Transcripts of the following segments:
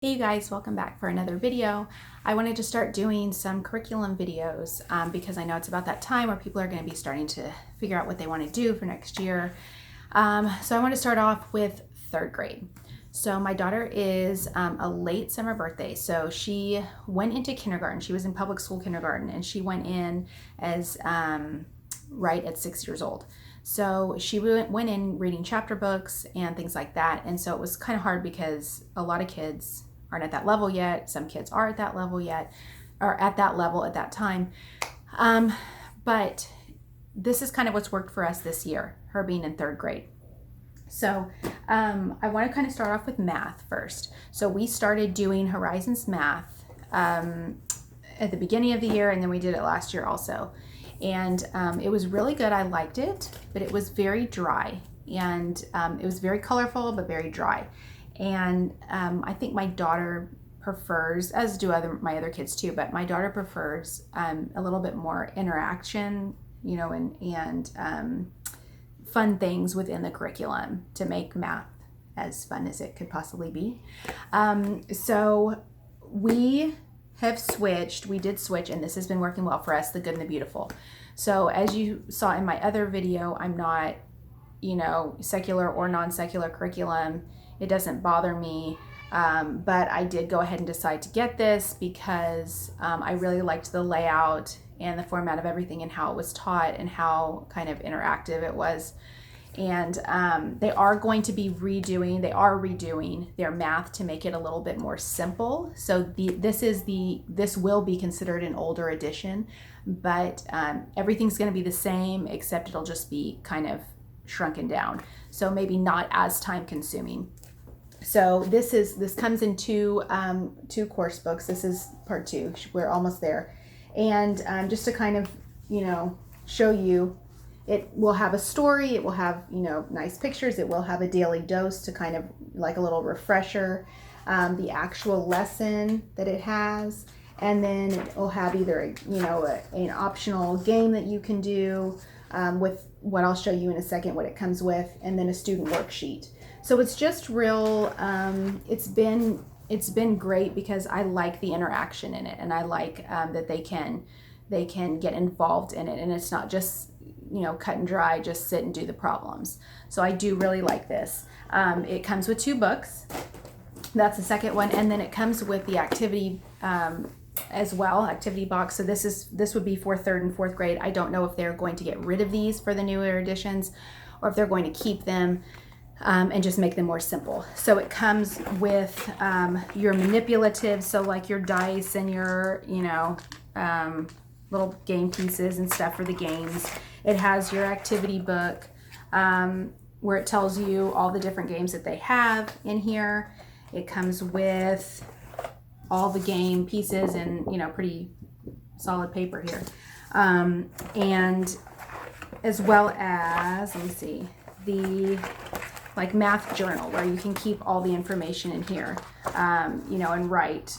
Hey you guys, welcome back for another video. I wanted to start doing some curriculum videos because I know it's about that time where people are going to be starting to figure out what they want to do for next year. So I want to start off with third grade. So my daughter is a late summer birthday, so she went into kindergarten. She was in public school kindergarten, and she went in as right at 6 years old. So she went in reading chapter books and things like that, and so it was kind of hard because a lot of kids aren't at that level yet. Some kids are at that level yet, or at that level at that time. But this is kind of what's worked for us this year, her being in third grade. So I want to kind of start off with math first. So we started doing Horizons math at the beginning of the year, and then we did it last year also. And it was really good. I liked it, but it was very dry. And it was very colorful, but very dry. And I think my daughter prefers, as do my other kids too, but my daughter prefers a little bit more interaction, you know, and fun things within the curriculum to make math as fun as it could possibly be. So we did switch, and this has been working well for us, The Good and the Beautiful. So as you saw in my other video, I'm not, secular or non-secular curriculum. It doesn't bother me, but I did go ahead and decide to get this because I really liked the layout and the format of everything and how it was taught and how kind of interactive it was. And they are redoing their math to make it a little bit more simple. So this will be considered an older edition, but everything's going to be the same, except it'll just be kind of shrunken down. So maybe not as time consuming. So this comes in two course books. This is part 2. We're almost there. And just to kind of, show you, it will have a story, it will have, nice pictures, it will have a daily dose to kind of like a little refresher, the actual lesson that it has, and then it will have either, an optional game that you can do with what I'll show you in a second, what it comes with, and then a student worksheet. So it's just real, it's been great because I like the interaction in it, and I like that they can get involved in it, and it's not just cut and dry, just sit and do the problems. So I do really like this. It comes with 2 books. That's the second one, and then it comes with the activity as well, activity box. So this would be for 3rd and 4th grade. I don't know if they're going to get rid of these for the newer editions, or if they're going to keep them and just make them more simple. So it comes with your manipulatives, so like your dice and your little game pieces and stuff for the games. It has your activity book where it tells you all the different games that they have in here. It comes with all the game pieces and pretty solid paper here, and as well as, let me see, the math journal where you can keep all the information in here, and write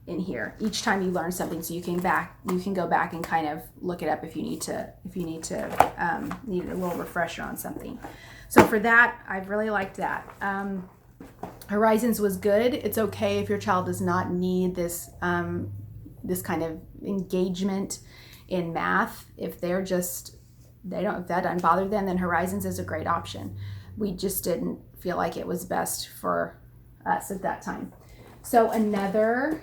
in here each time you learn something, so you can go back and kind of look it up if you need a little refresher on something. So for that, I've really liked that. Horizons was good. It's okay if your child does not need this this kind of engagement in math. If if that doesn't bother them, then Horizons is a great option. We just didn't feel like it was best for us at that time. So another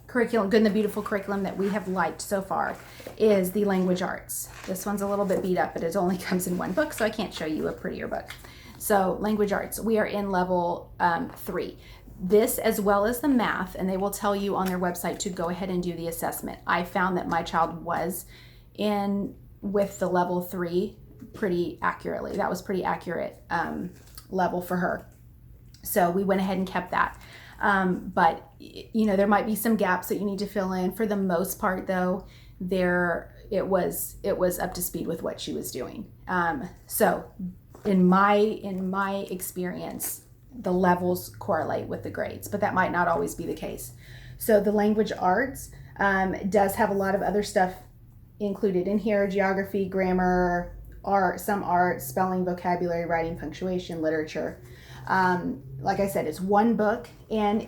curriculum, Good and the Beautiful curriculum that we have liked so far is the language arts. This one's a little bit beat up, but it only comes in 1 book, so I can't show you a prettier book. So language arts, we are in level 3. This, as well as the math, and they will tell you on their website to go ahead and do the assessment. I found that my child was in with the level 3 pretty accurately. That was pretty accurate level for her. So we went ahead and kept that. But there might be some gaps that you need to fill in. For the most part, though, it was up to speed with what she was doing. So in my experience, the levels correlate with the grades, but that might not always be the case. So the language arts does have a lot of other stuff included in here: geography, grammar, art, spelling, vocabulary, writing, punctuation, literature. Like I said, it's one book, and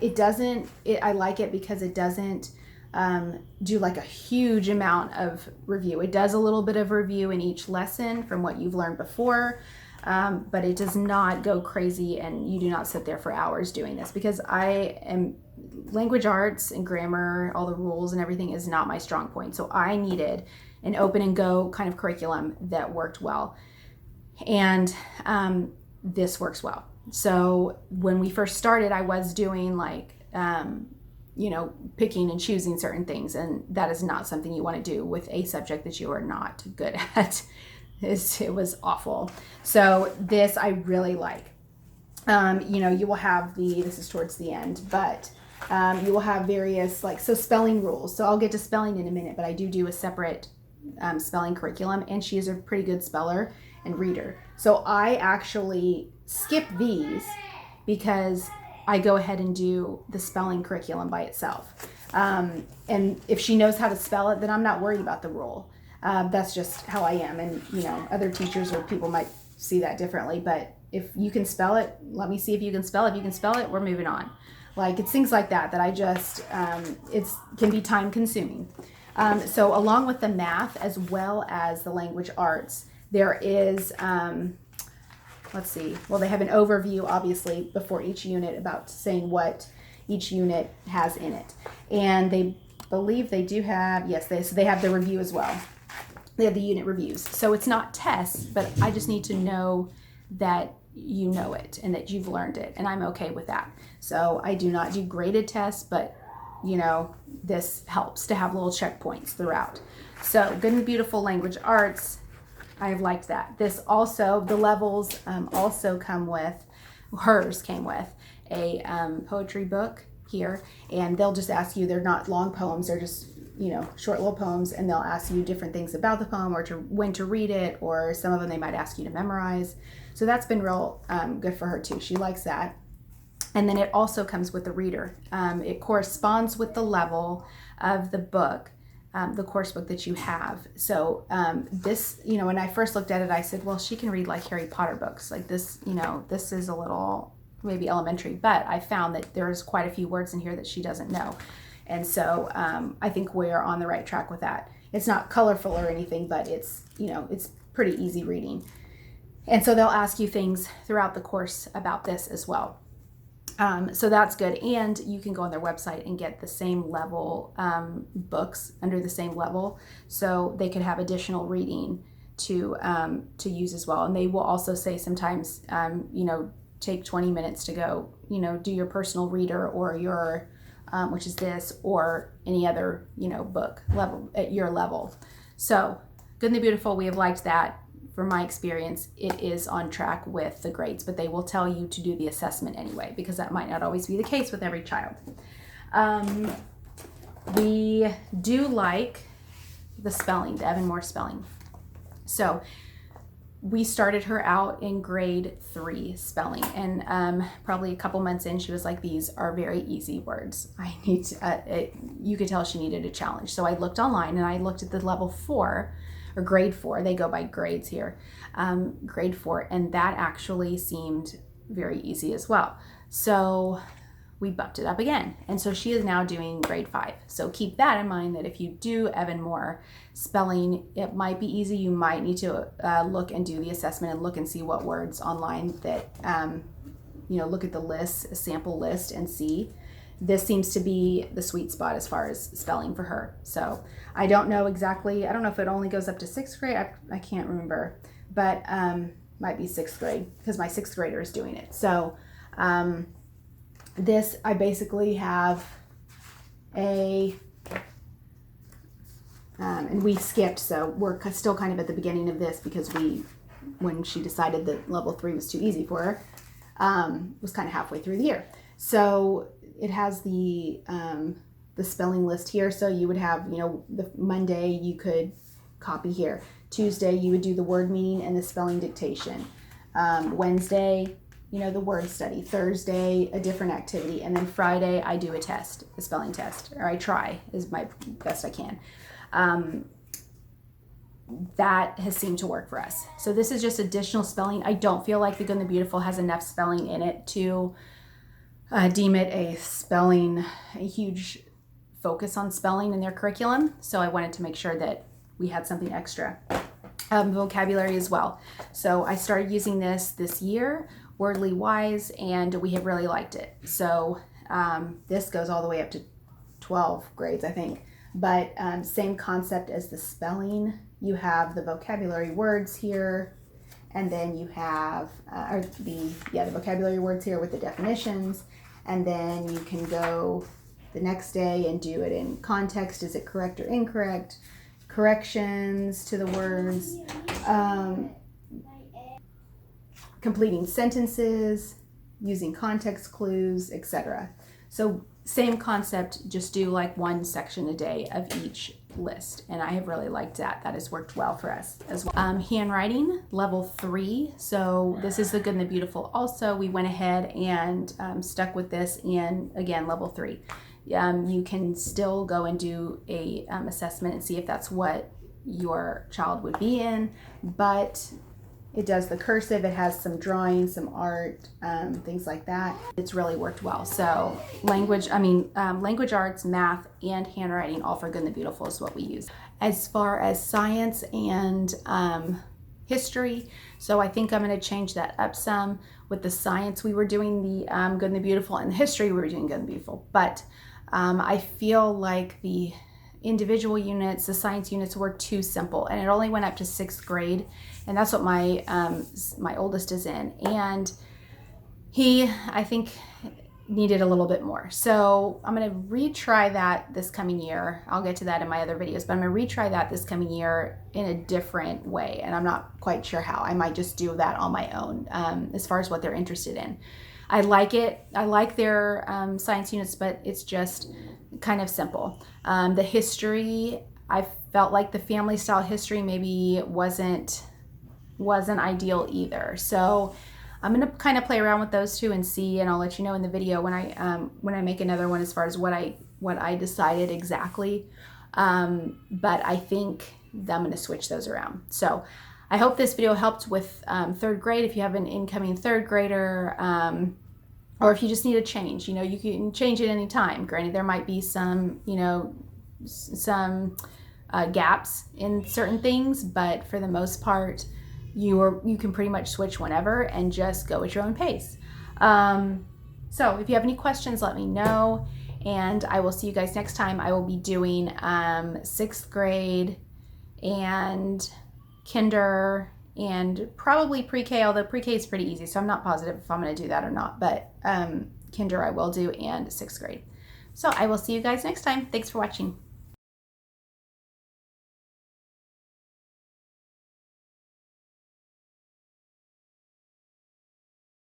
I like it because it doesn't do like a huge amount of review. It does a little bit of review in each lesson from what you've learned before, but it does not go crazy, and you do not sit there for hours doing this, because language arts and grammar, all the rules and everything is not my strong point. So I needed an open and go kind of curriculum that worked well. And this works well. So when we first started, I was doing like, picking and choosing certain things. And that is not something you want to do with a subject that you are not good at. It was awful. So this I really like. You will have this is towards the end, but you will have various spelling rules. So I'll get to spelling in a minute, but I do a separate spelling curriculum, and she is a pretty good speller and reader. So I actually skip these because I go ahead and do the spelling curriculum by itself. And if she knows how to spell it, then I'm not worried about the rule. That's just how I am. And, other teachers or people might see that differently. But if you can spell it, let me see if you can spell it. If you can spell it, we're moving on. It's things like that I just, can be time consuming. So along with the math as well as the language arts, there is, they have an overview, obviously, before each unit about saying what each unit has in it. And they believe they do have, so they have the review as well. They have the unit reviews. So it's not tests, but I just need to know that you know it and that you've learned it. And I'm okay with that. So I do not do graded tests, but this helps to have little checkpoints throughout. So Good and Beautiful Language Arts, I've liked that. This also, the levels also hers came with a poetry book here, and they'll just ask you, they're not long poems, they're just, short little poems, and they'll ask you different things about the poem or when to read it, or some of them they might ask you to memorize. So that's been real good for her too. She likes that. And then it also comes with the reader. It corresponds with the level of the book, the course book that you have. So this, when I first looked at it, I said, well, she can read like Harry Potter books. Like this, this is a little maybe elementary, but I found that there's quite a few words in here that she doesn't know. And so I think we're on the right track with that. It's not colorful or anything, but it's, it's pretty easy reading. And so they'll ask you things throughout the course about this as well. So that's good. And you can go on their website and get the same level books under the same level. So they could have additional reading to use as well. And they will also say sometimes, take 20 minutes to go, do your personal reader or your, which is this, or any other, book level at your level. So Good and the Beautiful, we have liked that. From my experience, it is on track with the grades, but they will tell you to do the assessment anyway, because that might not always be the case with every child. We do like the spelling, the Evan Moore spelling. So we started her out in grade 3 spelling, and probably a couple months in, she was like, these are very easy words. I need to, you could tell she needed a challenge. So I looked online and I looked at the level 4, or grade 4, they go by grades here, grade 4, and that actually seemed very easy as well. So we bumped it up again, and so she is now doing grade 5. So keep that in mind, that if you do Evan Moore spelling, it might be easy. You might need to look and do the assessment and look and see what words online that, look at the list, a sample list, and see. This seems to be the sweet spot as far as spelling for her. So I don't know exactly, I don't know if it only goes up to 6th grade. I can't remember, but might be 6th grade, because my 6th grader is doing it. So this, I basically have and we skipped, so we're still kind of at the beginning of this, because when she decided that level 3 was too easy for her, was kind of halfway through the year. So it has the spelling list here. So you would have, the Monday you could copy here. Tuesday you would do the word meaning and the spelling dictation. Wednesday, the word study. Thursday, a different activity. And then Friday I do a test, a spelling test, or I try as my best I can. that has seemed to work for us. So this is just additional spelling. I don't feel like The Good and the Beautiful has enough spelling in it to deem it a huge focus on spelling in their curriculum. So I wanted to make sure that we had something extra. Vocabulary as well. So I started using this year, Wordly Wise, and we have really liked it. So this goes all the way up to 12 grades, I think. But same concept as the spelling. You have the vocabulary words here, and then you have the vocabulary words here with the definitions, and then you can go the next day and do it in context. Is it correct or incorrect? Corrections to the words, completing sentences, using context clues, etc. So same concept, just do like one section a day of each list. And I have really liked that. That has worked well for us as well. Handwriting, level 3. So this is The Good and the Beautiful. Also, we went ahead and stuck with this in, again, level 3. You can still go and do a assessment and see if that's what your child would be in, but it does the cursive, it has some drawing, some art, things like that. It's really worked well. So language arts, math, and handwriting, all for Good and the Beautiful is what we use. As far as science and history, so I think I'm going to change that up some. With the science, we were doing the Good and the Beautiful, and the history, we were doing Good and the Beautiful. But I feel like the individual units, the science units, were too simple, and it only went up to 6th grade, and that's what my my oldest is in, and he, I think, needed a little bit more. So I'm going to retry that this coming year. I'll get to that in my other videos, but I'm going to retry that this coming year in a different way, and I'm not quite sure how. I might just do that on my own as far as what they're interested in. I like it. I like their science units, but it's just kind of simple. The history, I felt like the family style history maybe wasn't ideal either. So I'm gonna kind of play around with those two and see, and I'll let you know in the video when I make another one as far as what I decided exactly. But I think that I'm gonna switch those around. So I hope this video helped with 3rd grade. If you have an incoming 3rd grader, or if you just need a change, you can change it any time. Granted, there might be some, gaps in certain things, but for the most part, you can pretty much switch whenever and just go at your own pace. So if you have any questions, let me know, and I will see you guys next time. I will be doing 6th grade and kinder and probably pre-K, although pre-K is pretty easy, so I'm not positive if I'm going to do that or not, but kinder I will do, and 6th grade. So I will see you guys next time. Thanks for watching.